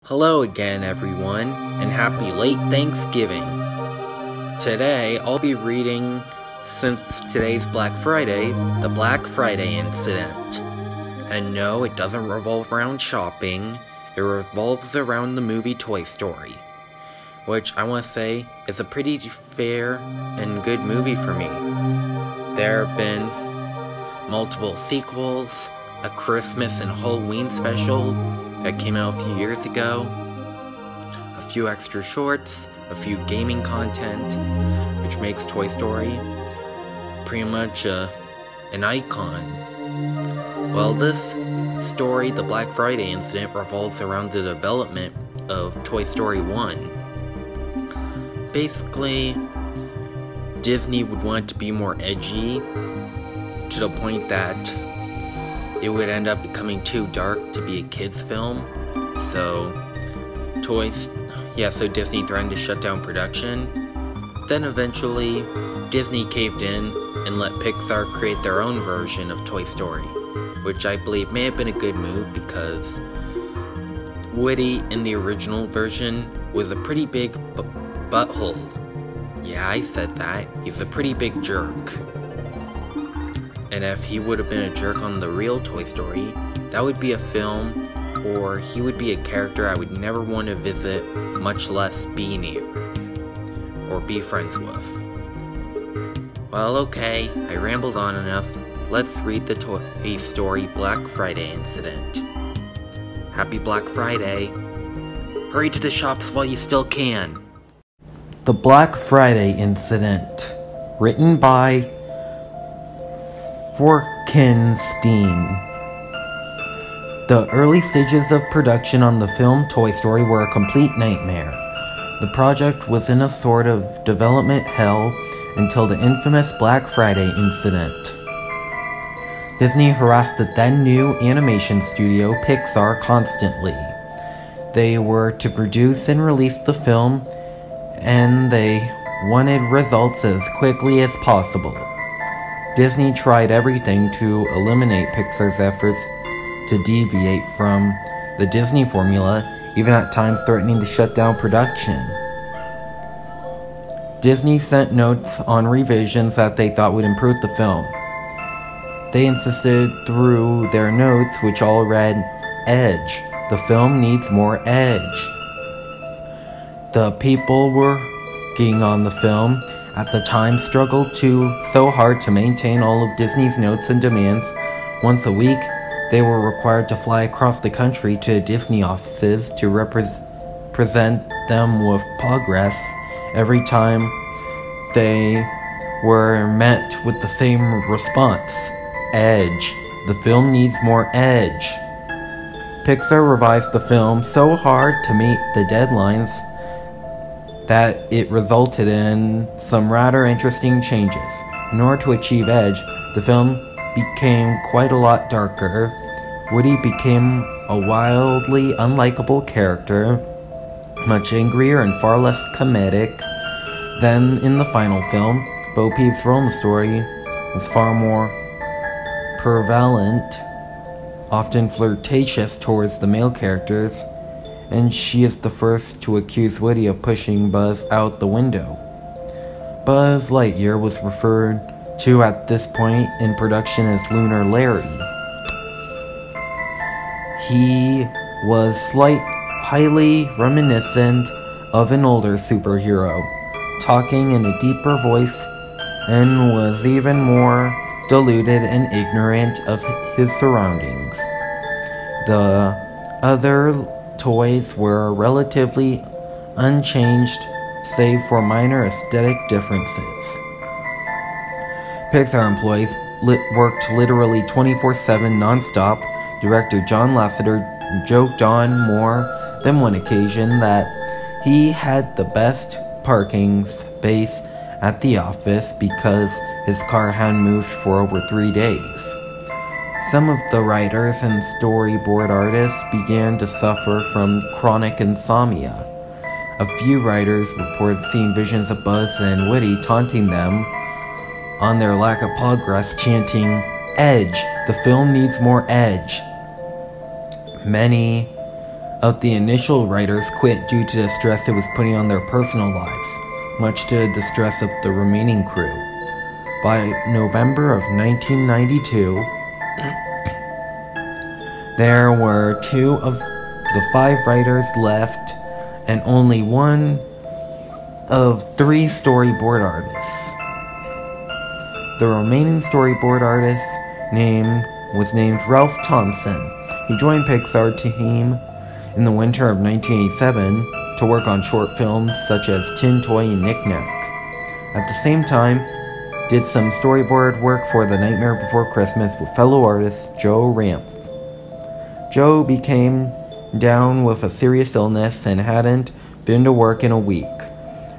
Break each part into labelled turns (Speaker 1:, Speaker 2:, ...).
Speaker 1: Hello again, everyone, and happy late Thanksgiving. Today, I'll be reading, since today's Black Friday, the Black Friday incident. And no, it doesn't revolve around shopping, it revolves around the movie Toy Story, which I want to say is a pretty fair and good movie for me. There have been multiple sequels, a Christmas and Halloween special that came out a few years ago, a few extra shorts, a few gaming content, which makes Toy Story pretty much an icon. Well, this story, the Black Friday incident, revolves around the development of Toy Story 1. Basically, Disney would want it to be more edgy, to the point that it would end up becoming too dark to be a kids film, so Disney threatened to shut down production. Then eventually, Disney caved in and let Pixar create their own version of Toy Story, which I believe may have been a good move because Woody in the original version was a pretty big butthole. Yeah, I said that. He's a pretty big jerk. And if he would have been a jerk on the real Toy Story, that would be a film, or he would be a character I would never want to visit, much less be near, or be friends with. Well, okay, I rambled on enough. Let's read the Toy Story Black Friday incident. Happy Black Friday. Hurry to the shops while you still can. The Black Friday incident, written by Forkenstein. The early stages of production on the film Toy Story were a complete nightmare. The project was in a sort of development hell until the infamous Black Friday incident. Disney harassed the then new animation studio Pixar constantly. They were to produce and release the film, and they wanted results as quickly as possible. Disney tried everything to eliminate Pixar's efforts to deviate from the Disney formula, even at times threatening to shut down production. Disney sent notes on revisions that they thought would improve the film. They insisted through their notes, which all read, "Edge. The film needs more edge." The people working on the film at the time struggled so hard to maintain all of Disney's notes and demands. Once a week, they were required to fly across the country to Disney offices to present them with progress. Every time they were met with the same response: edge. The film needs more edge. Pixar revised the film so hard to meet the deadlines that it resulted in some rather interesting changes. In order to achieve edge, the film became quite a lot darker. Woody became a wildly unlikable character, much angrier and far less comedic than in the final film. Bo Peep's role in the story was far more prevalent, often flirtatious towards the male characters, and she is the first to accuse Woody of pushing Buzz out the window. Buzz Lightyear was referred to at this point in production as Lunar Larry. He was highly reminiscent of an older superhero, talking in a deeper voice, and was even more deluded and ignorant of his surroundings. The other toys were relatively unchanged, save for minor aesthetic differences. Pixar employees worked literally 24/7 non-stop. Director John Lasseter joked on more than one occasion that he had the best parking space at the office because his car hadn't moved for over 3 days. Some of the writers and storyboard artists began to suffer from chronic insomnia. A few writers reported seeing visions of Buzz and Woody taunting them on their lack of progress, chanting, "Edge! The film needs more edge." Many of the initial writers quit due to the stress it was putting on their personal lives, much to the distress of the remaining crew. By November of 1992, there were 2 of the 5 writers left and only 1 of 3 storyboard artists. The remaining storyboard artist was named Ralph Thompson. He joined Pixar team in the winter of 1987 to work on short films such as Tin Toy and Knick Knack. At the same time, did some storyboard work for The Nightmare Before Christmas with fellow artist Joe Ranft. Joe became down with a serious illness and hadn't been to work in a week.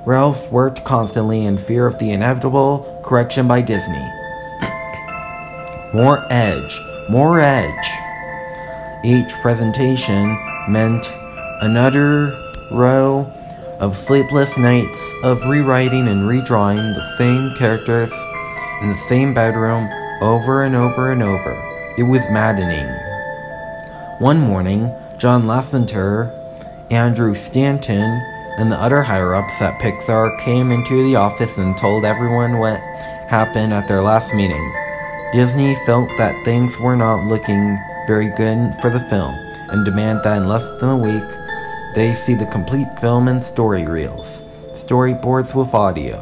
Speaker 1: Ralph worked constantly in fear of the inevitable correction by Disney. More edge, more edge. Each presentation meant another row of sleepless nights of rewriting and redrawing the same characters in the same bedroom over and over and over. It was maddening. One morning, John Lasseter, Andrew Stanton, and the other higher-ups at Pixar came into the office and told everyone what happened at their last meeting. Disney felt that things were not looking very good for the film and demanded that in less than a week they see the complete film and story reels, storyboards with audio.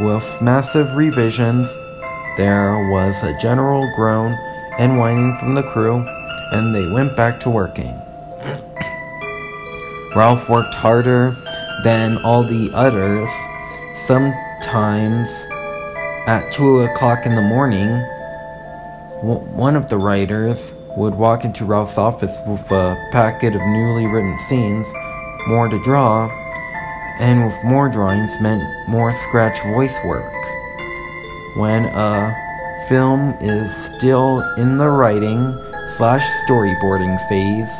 Speaker 1: With massive revisions, there was a general groan and whining from the crew, and they went back to working. Ralph worked harder than all the others. Sometimes at 2 o'clock in the morning, one of the writers would walk into Ralph's office with a packet of newly written scenes, more to draw, and with more drawings meant more scratch voice work. When a film is still in the writing/storyboarding phase,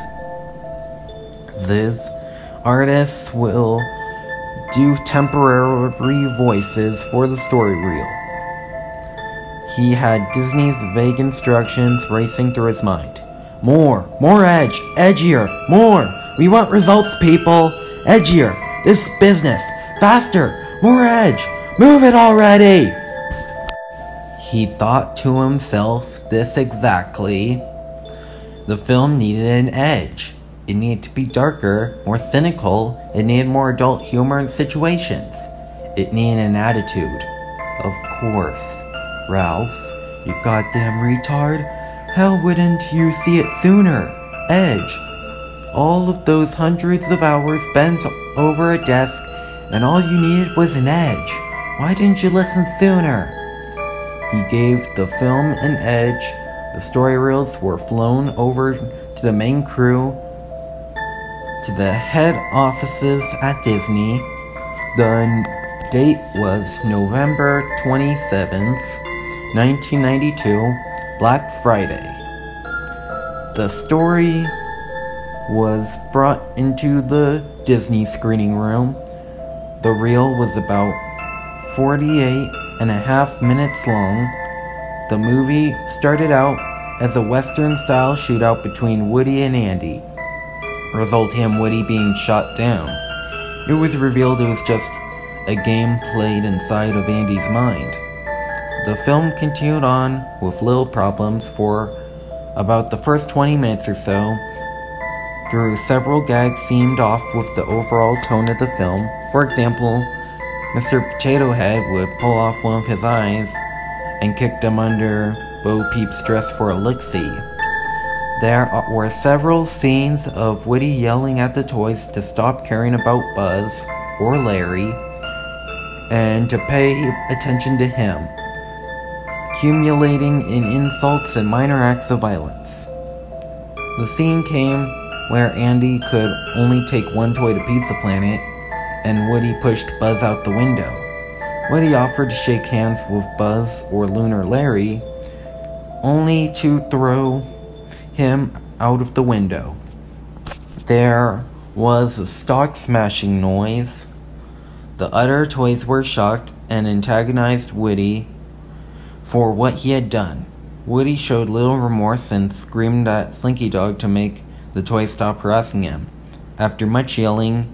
Speaker 1: artists will do temporary voices for the story reel. He had Disney's vague instructions racing through his mind. More edge, edgier, more. We want results, people. Edgier, this business, faster, more edge. Move it already. He thought to himself this exactly. The film needed an edge. It needed to be darker, more cynical. It needed more adult humor in situations. It needed an attitude. Of course. Ralph, you goddamn retard. How wouldn't you see it sooner? Edge. All of those hundreds of hours spent over a desk, and all you needed was an edge. Why didn't you listen sooner? He gave the film an edge. The story reels were flown over to the main crew, to the head offices at Disney. The date was November 27th, 1992, Black Friday. The story was brought into the Disney screening room. The reel was about 48.5 minutes long. The movie started out as a Western-style shootout between Woody and Andy, resulting in Woody being shot down. It was revealed it was just a game played inside of Andy's mind. The film continued on with little problems for about the first 20 minutes or so, through several gags seemed off with the overall tone of the film. For example, Mr. Potato Head would pull off one of his eyes and kick them under Bo Peep's dress for a lick-see. There were several scenes of Woody yelling at the toys to stop caring about Buzz or Larry and to pay attention to him, accumulating in insults and minor acts of violence. The scene came where Andy could only take one toy to Pizza Planet, and Woody pushed Buzz out the window. Woody offered to shake hands with Buzz or Lunar Larry, only to throw him out of the window. There was a stock smashing noise. The other toys were shocked and antagonized Woody for what he had done. Woody showed little remorse and screamed at Slinky Dog to make the toy stopped harassing him. After much yelling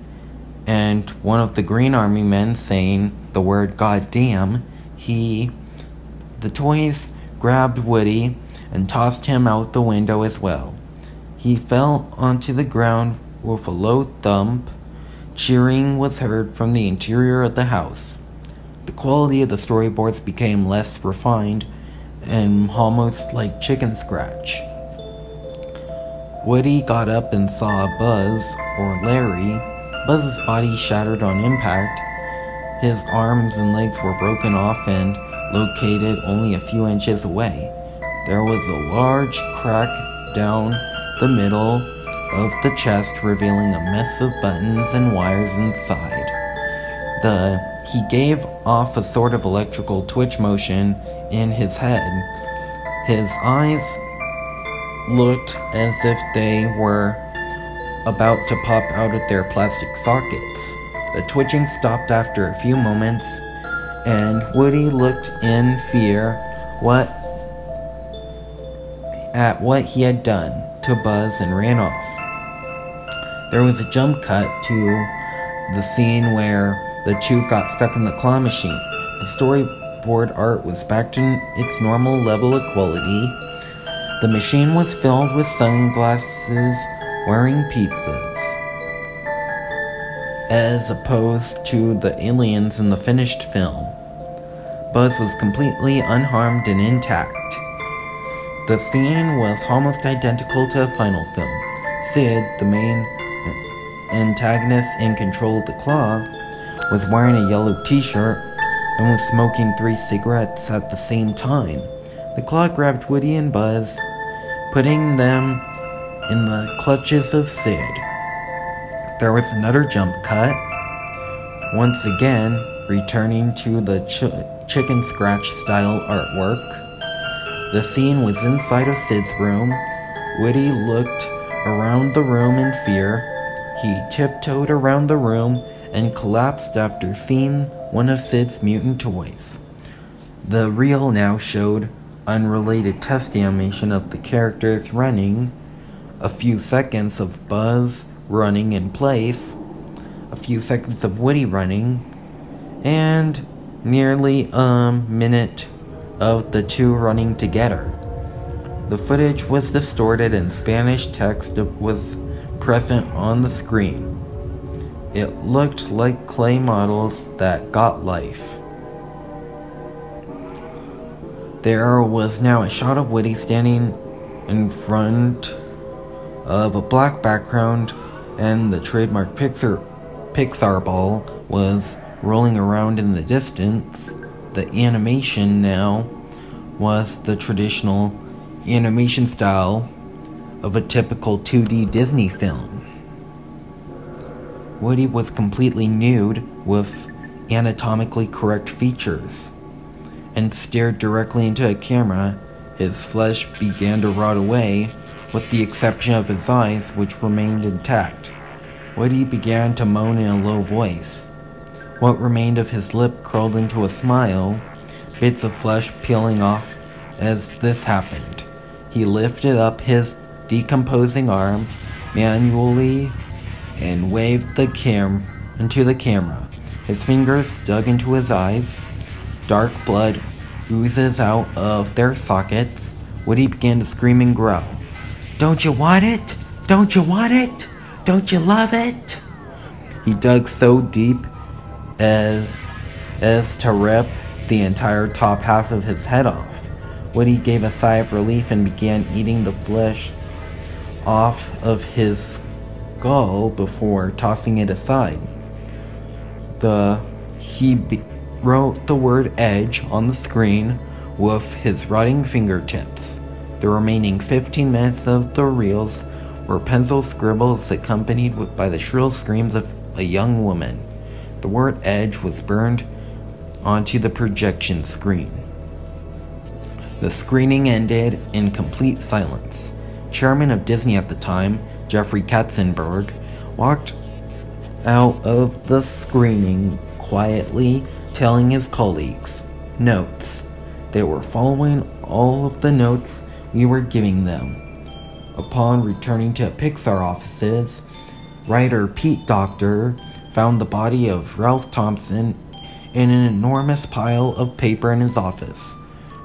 Speaker 1: and one of the Green Army men saying the word "goddamn," the toys grabbed Woody and tossed him out the window as well. He fell onto the ground with a low thump. Cheering was heard from the interior of the house. The quality of the storyboards became less refined and almost like chicken scratch. Woody got up and saw Buzz, or Larry. Buzz's body shattered on impact. His arms and legs were broken off and located only a few inches away. There was a large crack down the middle of the chest, revealing a mess of buttons and wires inside. He gave off a sort of electrical twitch motion in his head. His eyes looked as if they were about to pop out of their plastic sockets. The twitching stopped after a few moments, and Woody looked in fear at what he had done to Buzz and ran off. There was a jump cut to the scene where the two got stuck in the claw machine. The storyboard art was back to its normal level of quality. The machine was filled with sunglasses wearing pizzas, as opposed to the aliens in the finished film. Buzz was completely unharmed and intact. The scene was almost identical to the final film. Sid, the main antagonist in control of the claw, was wearing a yellow t-shirt and was smoking 3 cigarettes at the same time. The claw grabbed Woody and Buzz, putting them in the clutches of Sid. There was another jump cut, once again returning to the chicken scratch style artwork. The scene was inside of Sid's room. Woody looked around the room in fear. He tiptoed around the room and collapsed after seeing one of Sid's mutant toys. The reel now showed unrelated test animation of the characters running, a few seconds of Buzz running in place, a few seconds of Woody running, and nearly a minute of the two running together. The footage was distorted and Spanish text was present on the screen. It looked like clay models that got life. There was now a shot of Woody standing in front of a black background, and the trademark Pixar ball was rolling around in the distance. The animation now was the traditional animation style of a typical 2D Disney film. Woody was completely nude with anatomically correct features and stared directly into a camera. His flesh began to rot away, with the exception of his eyes, which remained intact. Woody began to moan in a low voice. What remained of his lip curled into a smile, bits of flesh peeling off as this happened. He lifted up his decomposing arm manually and waved into the camera. His fingers dug into his eyes. Dark blood oozes out of their sockets. Woody began to scream and growl. "Don't you want it? Don't you want it? Don't you love it?" He dug so deep as to rip the entire top half of his head off. Woody gave a sigh of relief and began eating the flesh off of his skull before tossing it aside. He wrote the word "edge" on the screen with his rotting fingertips. The remaining 15 minutes of the reels were pencil scribbles accompanied by the shrill screams of a young woman. The word "edge" was burned onto the projection screen. The screening ended in complete silence. Chairman of Disney at the time, Jeffrey Katzenberg, walked out of the screening quietly, telling his colleagues, "Notes." They were following all of the notes we were giving them. Upon returning to Pixar offices, writer Pete Docter found the body of Ralph Thompson in an enormous pile of paper in his office.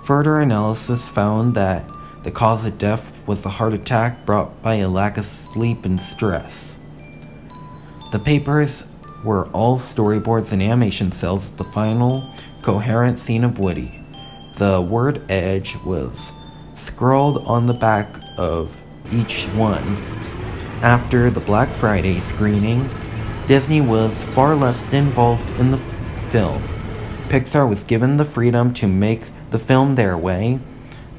Speaker 1: Further analysis found that the cause of death was a heart attack brought by a lack of sleep and stress. The papers were all storyboards and animation cells of the final, coherent scene of Woody. The word Edge was scrawled on the back of each one. After the Black Friday screening, Disney was far less involved in the film. Pixar was given the freedom to make the film their way.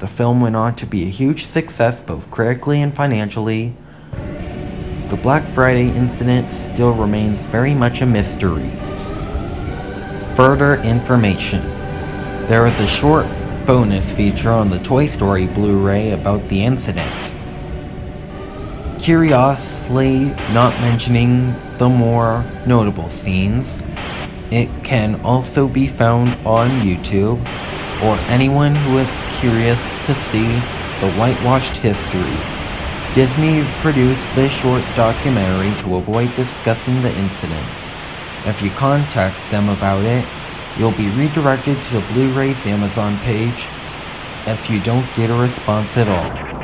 Speaker 1: The film went on to be a huge success both critically and financially. The Black Friday incident still remains very much a mystery. Further information. There was a short bonus feature on the Toy Story Blu-ray about the incident. Curiously, not mentioning the more notable scenes. It can also be found on YouTube, or anyone who is curious to see the whitewashed history. Disney produced this short documentary to avoid discussing the incident. If you contact them about it, you'll be redirected to the Blu-ray's Amazon page if you don't get a response at all.